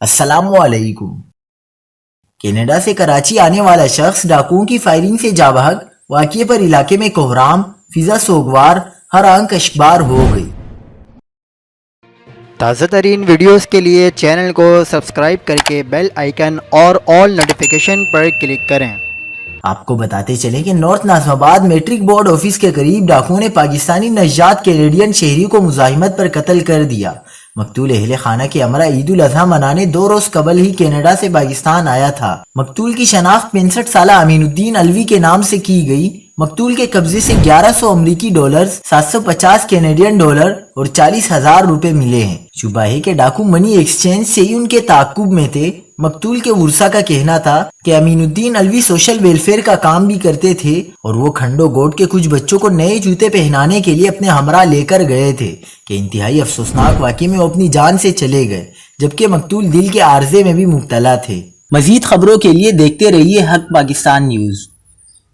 السلام علیکم۔ کینیڈا سے کراچی آنے والا شخص ڈاکوؤں کی فائرنگ سے جاں بحق، واقعے پر علاقے میں کوہرام، فضا سوگوار، ہر آنکھ اشکبار ہو گئی۔ تازہ ترین ویڈیوز کے لیے چینل کو سبسکرائب کر کے بیل آئیکن اور آل نوٹیفیکیشن پر کلک کریں۔ آپ کو بتاتے چلیں کہ نارتھ ناظم آباد میٹرک بورڈ آفس کے قریب ڈاکوؤں نے پاکستانی نژاد کینیڈین شہری کو مزاحمت پر قتل کر دیا۔ مقتول اہل خانہ کے ہمراہ عید الاضحیٰ منانے 2 روز قبل ہی کینیڈا سے پاکستان آیا تھا۔ مقتول کی شناخت 65 سالہ امین الدین الوی کے نام سے کی گئی۔ مقتول کے قبضے سے 1100 امریکی ڈالرز، 750 کینیڈین ڈالر اور 40,000 روپے ملے ہیں۔ شبہ ہے کہ ڈاکو منی ایکسچینج سے ہی ان کے تعاقب میں تھے۔ مقتول کے ورثاء کا کہنا تھا کہ امین الدین الوی سوشل ویلفیئر کا کام بھی کرتے تھے اور وہ کھنڈو گوٹ کے کچھ بچوں کو نئے جوتے پہنانے کے لیے اپنے ہمراہ لے کر گئے تھے کہ انتہائی افسوسناک واقعے میں وہ اپنی جان سے چلے گئے، جبکہ مقتول دل کے عارضے میں بھی مبتلا تھے۔ مزید خبروں کے لیے دیکھتے رہیے حق پاکستان نیوز۔